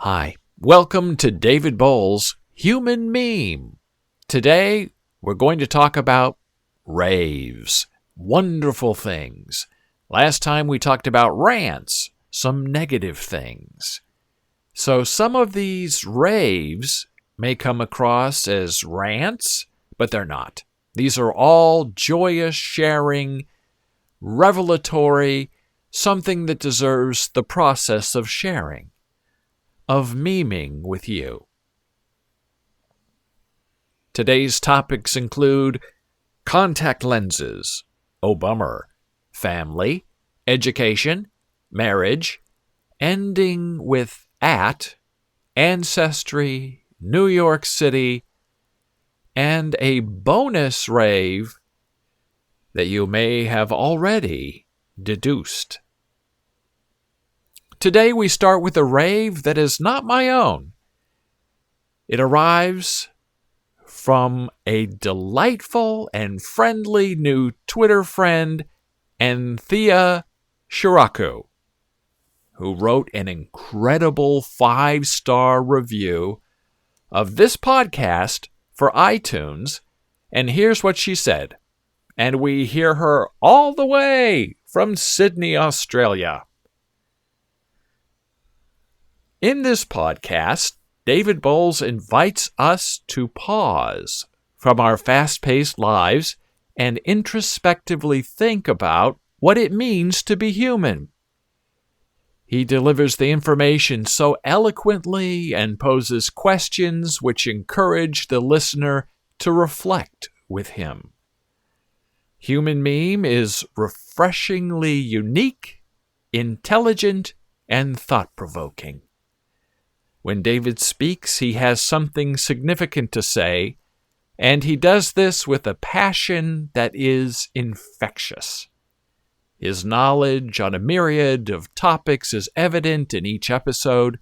Hi, welcome to David Bole's Human Meme. Today, we're going to talk about raves, wonderful things. Last time we talked about rants, some negative things. So some of these raves may come across as rants, but they're not. These are all joyous sharing, revelatory, something that deserves the process of sharing, of memeing with you. Today's topics include contact lenses, Obummer, family, education, marriage, ending with at, Ancestry, New York City, and a bonus rave that you may have already deduced. Today we start with a rave that is not my own. It arrives from a delightful and friendly new Twitter friend, Anthea Shiraku, who wrote an incredible 5-star review of this podcast for iTunes, and here's what she said. And we hear her all the way from Sydney, Australia. In this podcast, David Bowles invites us to pause from our fast-paced lives and introspectively think about what it means to be human. He delivers the information so eloquently and poses questions which encourage the listener to reflect with him. Human Meme is refreshingly unique, intelligent, and thought-provoking. When David speaks, he has something significant to say, and he does this with a passion that is infectious. His knowledge on a myriad of topics is evident in each episode.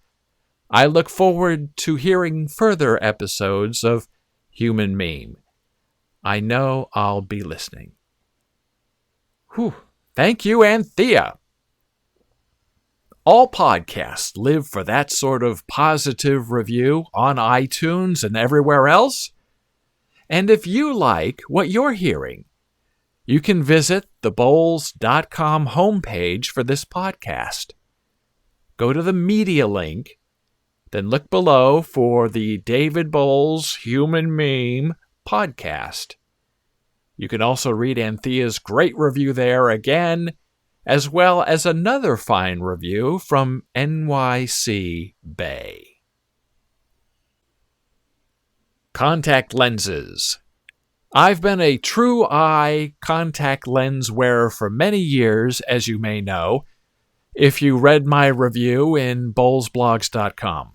I look forward to hearing further episodes of Human Meme. I know I'll be listening. Whew. Thank you, Anthea. All podcasts live for that sort of positive review on iTunes and everywhere else. And if you like what you're hearing, you can visit the Bowles.com homepage for this podcast. Go to the media link, then look below for the David Bowles Human Meme podcast. You can also read Anthea's great review there again, as well as another fine review from NYC Bay. Contact lenses. I've been a true eye contact lens wearer for many years, as you may know, if you read my review in bowlesblogs.com.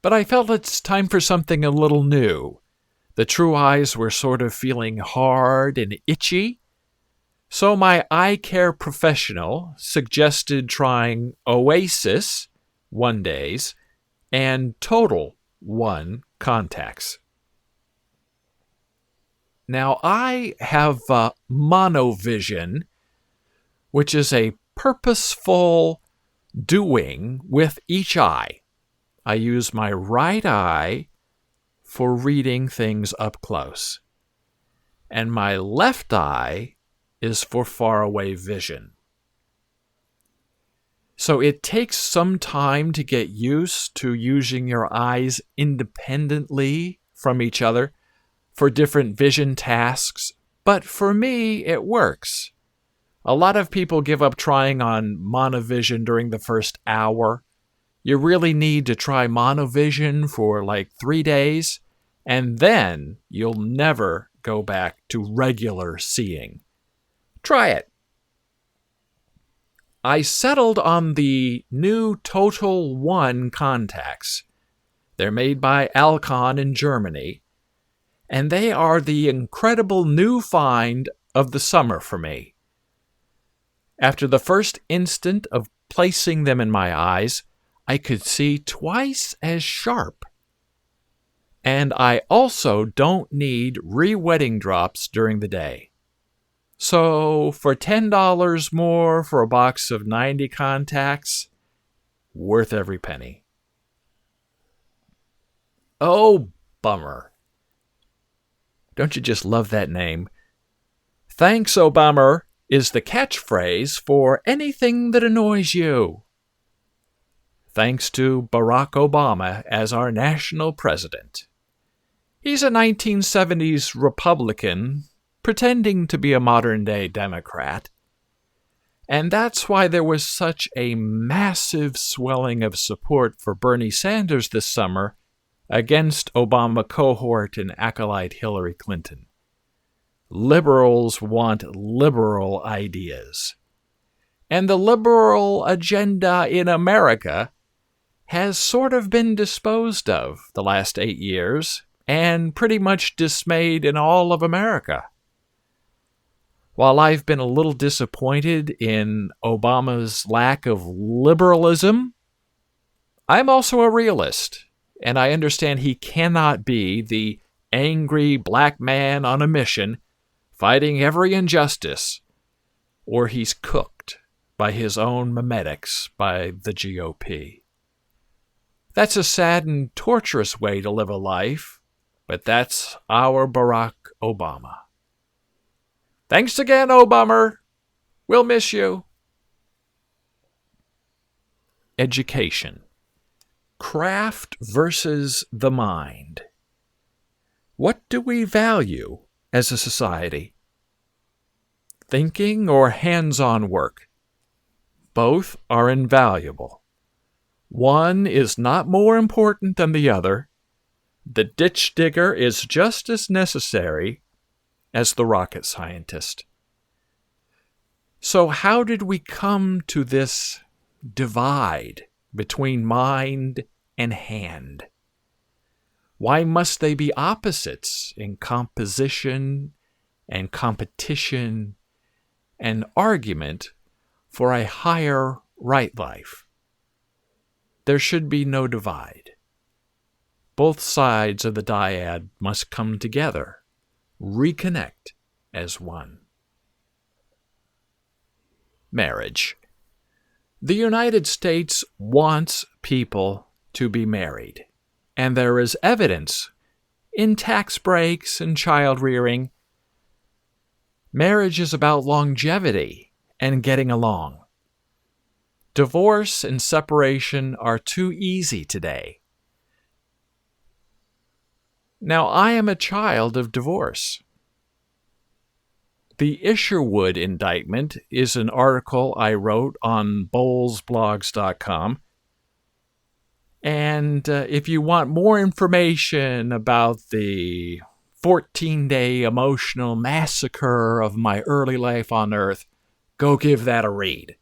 But I felt it's time for something a little new. The true eyes were sort of feeling hard and itchy, so my eye care professional suggested trying Oasis 1-days and Total 1 contacts. Now, I have monovision, which is a purposeful doing with each eye. I use my right eye for reading things up close, and my left eye is for faraway vision. So it takes some time to get used to using your eyes independently from each other for different vision tasks, but for me, it works. A lot of people give up trying on monovision during the first hour. You really need to try monovision for like 3 days, and then you'll never go back to regular seeing. Try it. I settled on the new Total 1 contacts. They're made by Alcon in Germany, and they are the incredible new find of the summer for me. After the first instant of placing them in my eyes, I could see twice as sharp. And I also don't need re-wetting drops during the day. So for $10 more for a box of 90 contacts, worth every penny. Obummer. Don't you just love that name? Thanks, Obummer is the catchphrase for anything that annoys you. Thanks to Barack Obama as our national president. He's a 1970s Republican pretending to be a modern-day Democrat. And that's why there was such a massive swelling of support for Bernie Sanders this summer against Obama cohort and acolyte Hillary Clinton. Liberals want liberal ideas. And the liberal agenda in America has sort of been disposed of the last 8 years and pretty much dismayed in all of America. While I've been a little disappointed in Obama's lack of liberalism, I'm also a realist, and I understand he cannot be the angry black man on a mission fighting every injustice, or he's cooked by his own mimetics by the GOP. That's a sad and torturous way to live a life, but that's our Barack Obama. Thanks again, Obummer. We'll miss you. Education. Craft versus the mind. What do we value as a society? Thinking or hands-on work? Both are invaluable. One is not more important than the other. The ditch digger is just as necessary as the rocket scientist. So how did we come to this divide between mind and hand? Why must they be opposites in composition and competition and argument for a higher right life? There should be no divide. Both sides of the dyad must come together, reconnect as one. Marriage. The United States wants people to be married, and there is evidence in tax breaks and child rearing. Marriage is about longevity and getting along. Divorce and separation are too easy today. Now, I am a child of divorce. The Isherwood indictment is an article I wrote on bolesblogs.com. And if you want more information about the 14-day emotional massacre of my early life on Earth, go give that a read.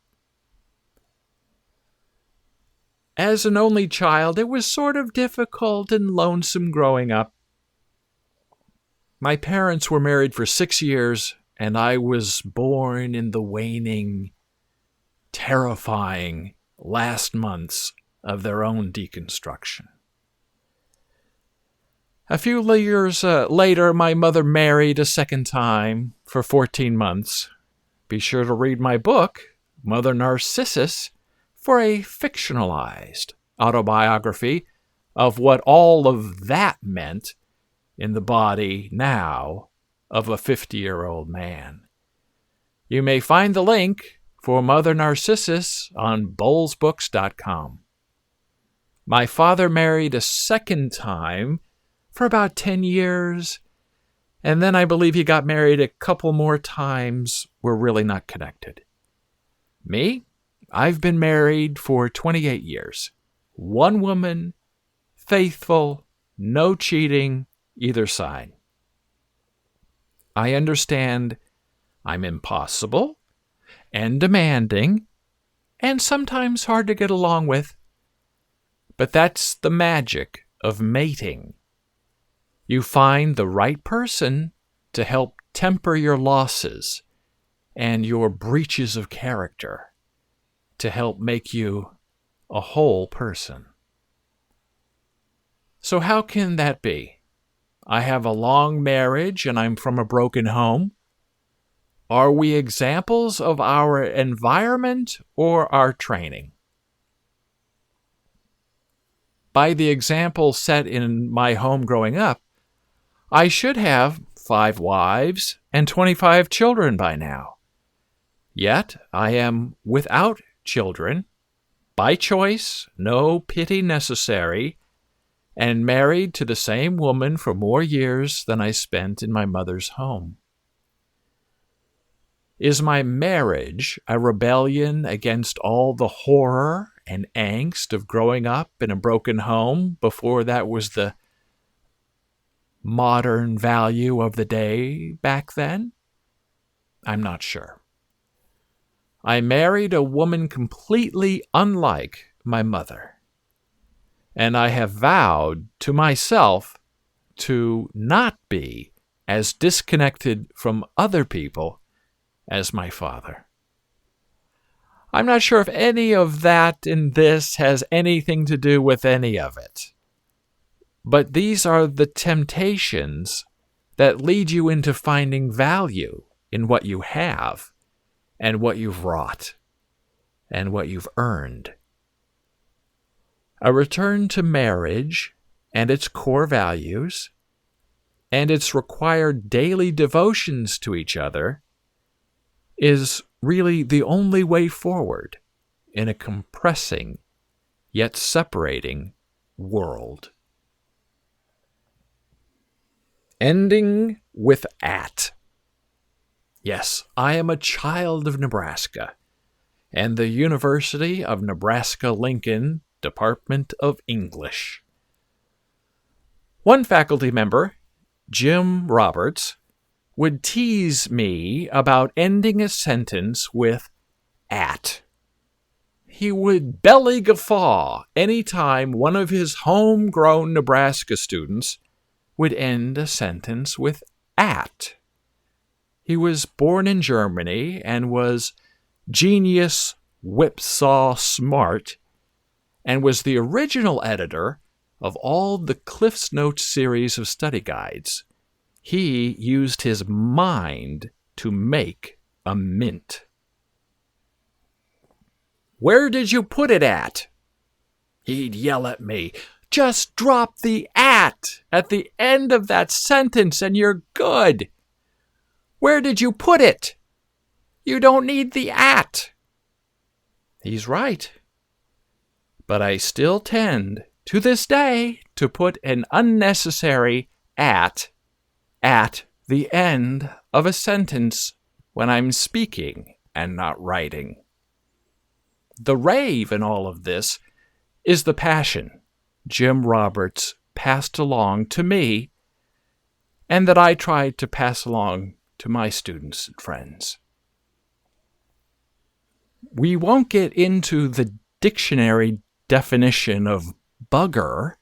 As an only child, it was sort of difficult and lonesome growing up. My parents were married for 6 years, and I was born in the waning, terrifying last months of their own deconstruction. A few years later, my mother married a second time for 14 months. Be sure to read my book, Mother Narcissus, for a fictionalized autobiography of what all of that meant in the body now of a 50-year-old man. You may find the link for Mother Narcissus on bolesbooks.com. My father married a second time for about 10 years, and then I believe he got married a couple more times. We're really not connected. Me? I've been married for 28 years. One woman, faithful, no cheating, either side. I understand I'm impossible and demanding and sometimes hard to get along with, but that's the magic of mating. You find the right person to help temper your losses and your breaches of character, to help make you a whole person. So how can that be? I have a long marriage and I'm from a broken home. Are we examples of our environment or our training? by the example set in my home growing up, I should have 5 wives and 25 children by now. Yet I am without children, by choice, no pity necessary, and married to the same woman for more years than I spent in my mother's home. Is my marriage a rebellion against all the horror and angst of growing up in a broken home before that was the modern value of the day back then? I'm not sure. I married a woman completely unlike my mother, and I have vowed to myself to not be as disconnected from other people as my father. I'm not sure if any of that in this has anything to do with any of it. But these are the temptations that lead you into finding value in what you have and what you've wrought and what you've earned. A return to marriage and its core values and its required daily devotions to each other is really the only way forward in a compressing yet separating world. Ending with at. Yes, I am a child of Nebraska and the University of Nebraska-Lincoln Department of English. One faculty member, Jim Roberts, would tease me about ending a sentence with at. He would belly guffaw any time one of his homegrown Nebraska students would end a sentence with at. He was born in Germany and was genius whipsaw smart and was the original editor of all the Cliff's Notes series of study guides. He used his mind to make a mint. "Where did you put it at?" He'd yell at me. "Just drop the at the end of that sentence and you're good. Where did you put it? You don't need the at." He's right. But I still tend, to this day, to put an unnecessary at the end of a sentence when I'm speaking and not writing. The rave in all of this is the passion Jim Roberts passed along to me and that I tried to pass along to my students and friends. We won't get into the dictionary definition of bugger,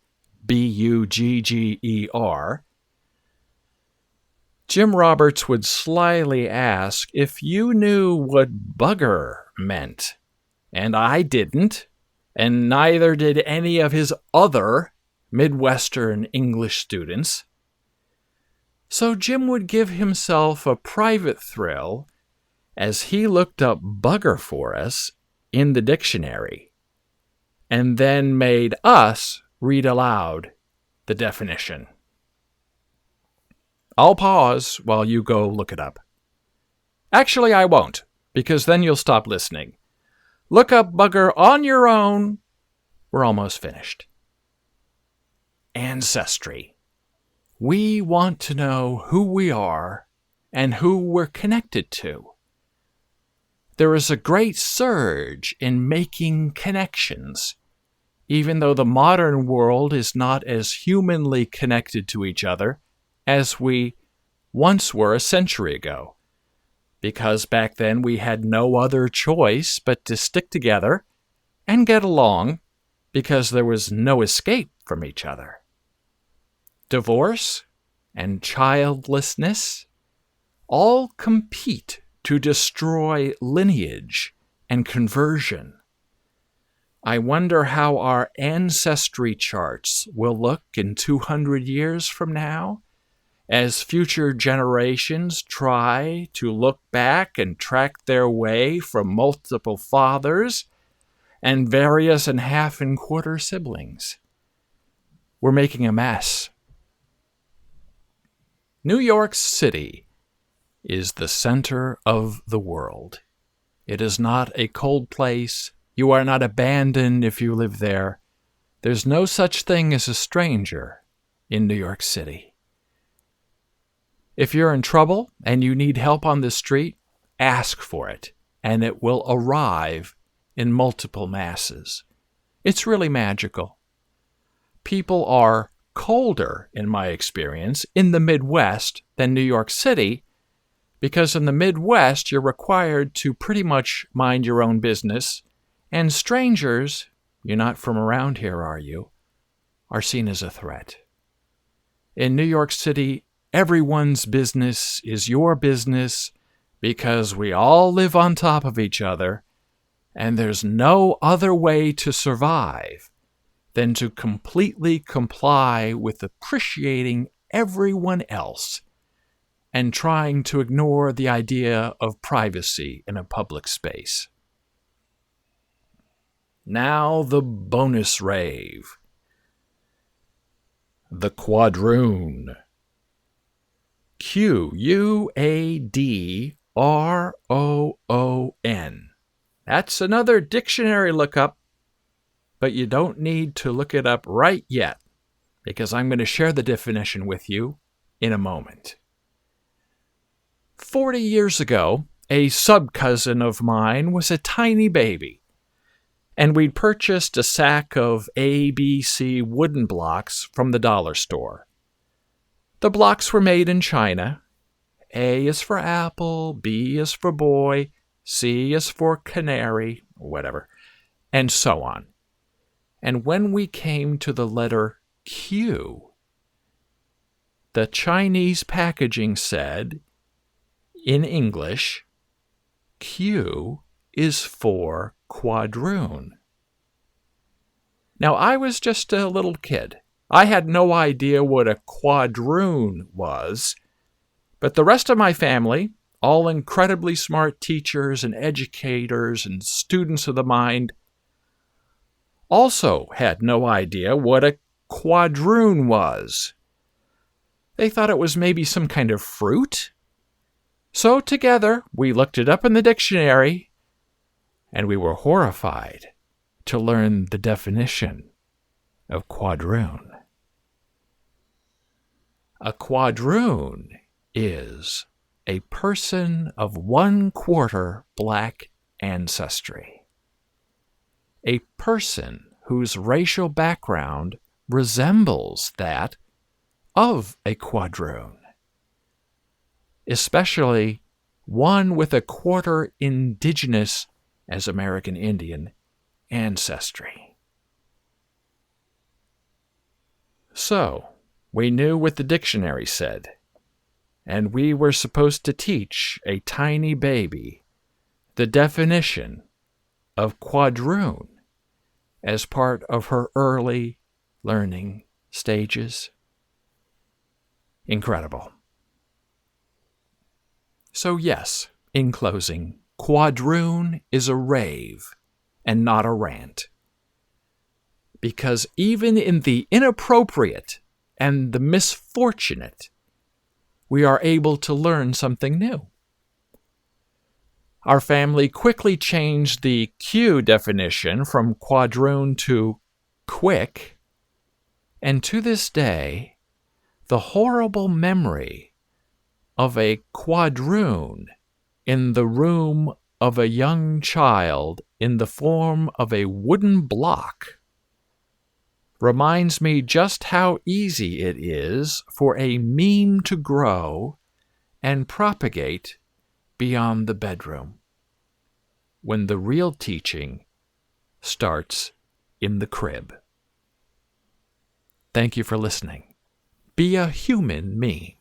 B-U-G-G-E-R. Jim Roberts would slyly ask if you knew what bugger meant, and I didn't, and neither did any of his other Midwestern English students. So Jim would give himself a private thrill as he looked up bugger for us in the dictionary, and then made us read aloud the definition. I'll pause while you go look it up. Actually, I won't, because then you'll stop listening. Look up bugger on your own. We're almost finished. Ancestry. We want to know who we are and who we're connected to. There is a great surge in making connections, even though the modern world is not as humanly connected to each other as we once were a century ago, because back then we had no other choice but to stick together and get along because there was no escape from each other. Divorce and childlessness all compete to destroy lineage and conversion. I wonder how our ancestry charts will look in 200 years from now, as future generations try to look back and track their way from multiple fathers and various and half and quarter siblings. we're making a mess. New York City is the center of the world. It is not a cold place. You are not abandoned if you live there. There's no such thing as a stranger in New York City. If you're in trouble and you need help on the street, ask for it, and it will arrive in multiple masses. It's really magical. People are colder, in my experience, in the Midwest than New York City, because in the Midwest, you're required to pretty much mind your own business, and strangers, you're not from around here, are you, are seen as a threat. In New York City, everyone's business is your business because we all live on top of each other, and there's no other way to survive than to completely comply with appreciating everyone else and trying to ignore the idea of privacy in a public space. Now the bonus rave. The Quadroon. Quadroon. That's another dictionary lookup, but you don't need to look it up right yet, because I'm going to share the definition with you in a moment. 40 years ago, a sub-cousin of mine was a tiny baby, and we'd purchased a sack of ABC wooden blocks from the dollar store. The blocks were made in China. A is for apple, B is for boy, C is for canary, whatever, and so on. And when we came to the letter Q, the Chinese packaging said, in English, Q is for Quadroon. Now, I was just a little kid. I had no idea what a Quadroon was, but the rest of my family, all incredibly smart teachers and educators and students of the mind, also had no idea what a Quadroon was. They thought it was maybe some kind of fruit. So together, we looked it up in the dictionary, and we were horrified to learn the definition of Quadroon. A Quadroon is a person of 1/4 black ancestry. A person whose racial background resembles that of a Quadroon, especially one with a 1/4 indigenous, as American Indian, ancestry. So, we knew what the dictionary said, and we were supposed to teach a tiny baby the definition of Quadroon as part of her early learning stages. Incredible. So yes, in closing, Quadroon is a rave and not a rant. Because even in the inappropriate and the misfortunate, we are able to learn something new. Our family quickly changed the Q definition from Quadroon to quick, and to this day, the horrible memory of a Quadroon in the room of a young child in the form of a wooden block reminds me just how easy it is for a meme to grow and propagate beyond the bedroom, when the real teaching starts in the crib. Thank you for listening. Be a human me.